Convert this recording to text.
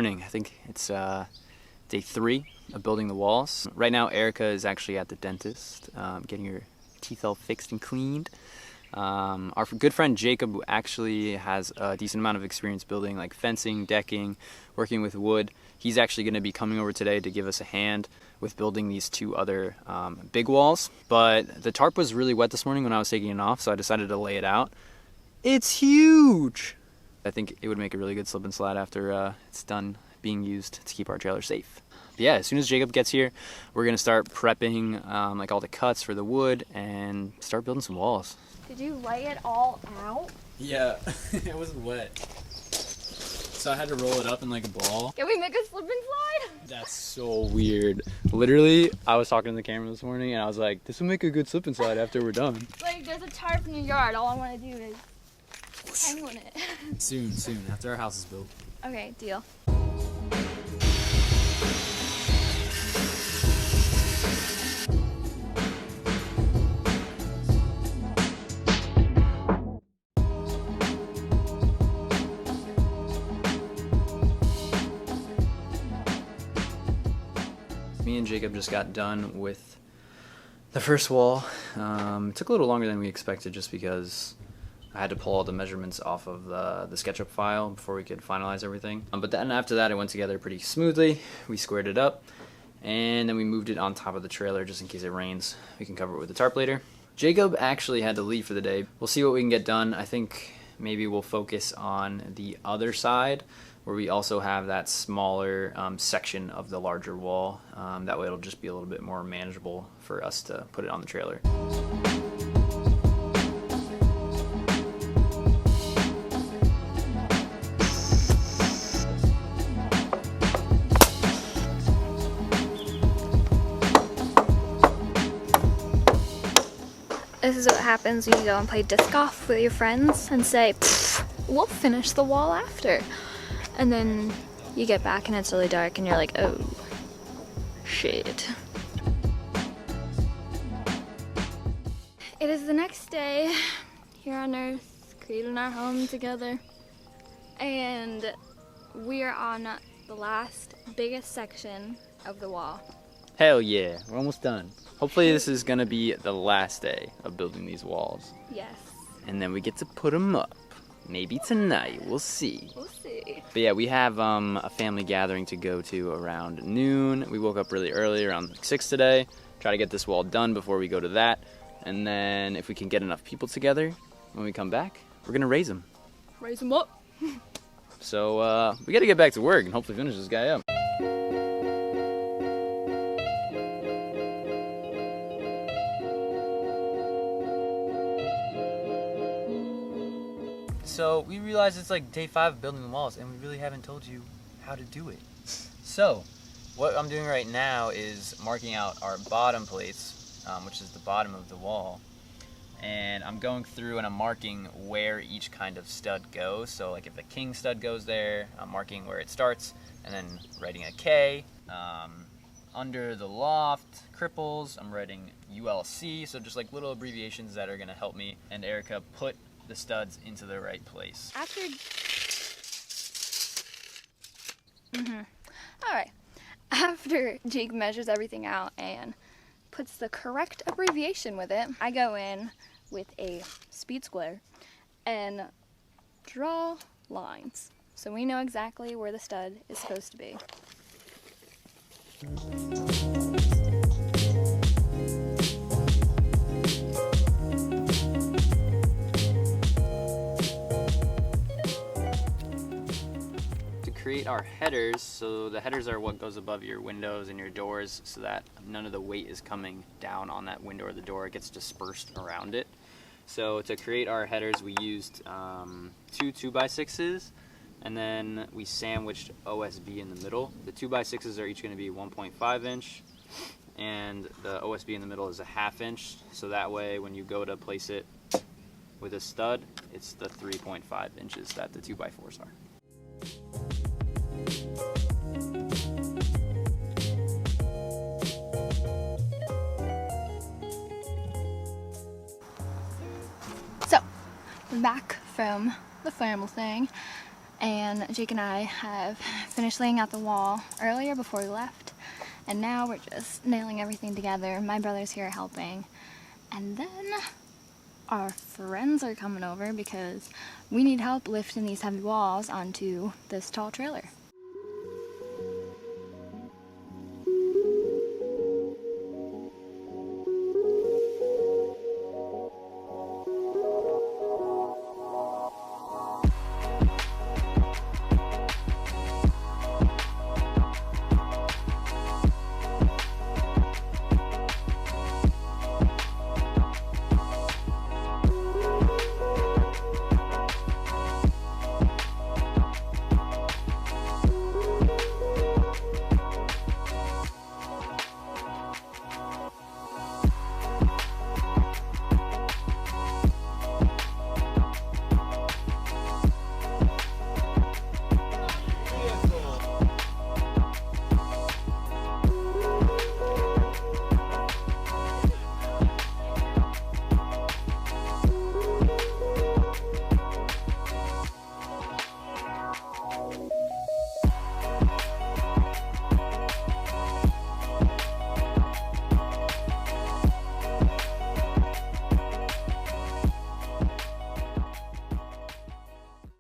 morning. I think it's day 3 of building the walls. Right now, Erica is actually at the dentist, getting her teeth all fixed and cleaned. Our good friend Jacob actually has a decent amount of experience building like fencing, decking, working with wood. He's actually going to be coming over today to give us a hand with building these 2 other big walls. But the tarp was really wet this morning when I was taking it off, so I decided to lay it out. It's huge! I think it would make a really good slip and slide after it's done being used to keep our trailer safe. But yeah, as soon as Jacob gets here, we're going to start prepping like all the cuts for the wood and start building some walls. Did you lay it all out? Yeah, it was wet. So I had to roll it up in like a ball. Can we make a slip and slide? That's so weird. Literally, I was talking to the camera this morning and I was like, this will make a good slip and slide after we're done. Like, there's a tarp in your yard. All I want to do is hang on it. Soon, after our house is built. Okay, deal. Me and Jacob just got done with the first wall. It took a little longer than we expected just because I had to pull all the measurements off of the SketchUp file before we could finalize everything. But then after that, it went together pretty smoothly. We squared it up, and then we moved it on top of the trailer just in case it rains. We can cover it with the tarp later. Jacob actually had to leave for the day. We'll see what we can get done. I think maybe we'll focus on the other side, where we also have that smaller section of the larger wall. That way it'll just be a little bit more manageable for us to put it on the trailer. This is what happens when you go and play disc golf with your friends and say, we'll finish the wall after. And then you get back and it's really dark and you're like, oh, shit. It is the next day here on Earth, creating our home together. And we are on the last, biggest section of the wall. Hell yeah, we're almost done. Hopefully this is gonna be the last day of building these walls. Yes. And then we get to put them up. Maybe tonight, we'll see. We'll see. But yeah, we have a family gathering to go to around noon. We woke up really early, around 6 today. Try to get this wall done before we go to that. And then if we can get enough people together, when we come back, we're gonna raise them. Raise them up. So we gotta get back to work and hopefully finish this guy up. So we realized it's like day 5 of building the walls and we really haven't told you how to do it. So what I'm doing right now is marking out our bottom plates, which is the bottom of the wall. And I'm going through and I'm marking where each kind of stud goes. So like if the king stud goes there, I'm marking where it starts and then writing a K. Under the loft cripples, I'm writing ULC. So just like little abbreviations that are gonna help me and Erica put the studs into the right place. After Jake measures everything out and puts the correct abbreviation with it, I go in with a speed square and draw lines so we know exactly where the stud is supposed to be. Create our headers, so the headers are what goes above your windows and your doors so that none of the weight is coming down on that window or the door, it gets dispersed around it. So to create our headers we used 2 2x6s and then we sandwiched OSB in the middle. The 2x6s are each going to be 1.5 inch and the OSB in the middle is a 1/2 inch, so that way when you go to place it with a stud it's the 3.5 inches that the 2x4s are. So, we're back from the family thing, And Jake and I have finished laying out the wall earlier before we left, and now we're just nailing everything together. My brother's here helping, and then our friends are coming over because we need help lifting these heavy walls onto this tall trailer.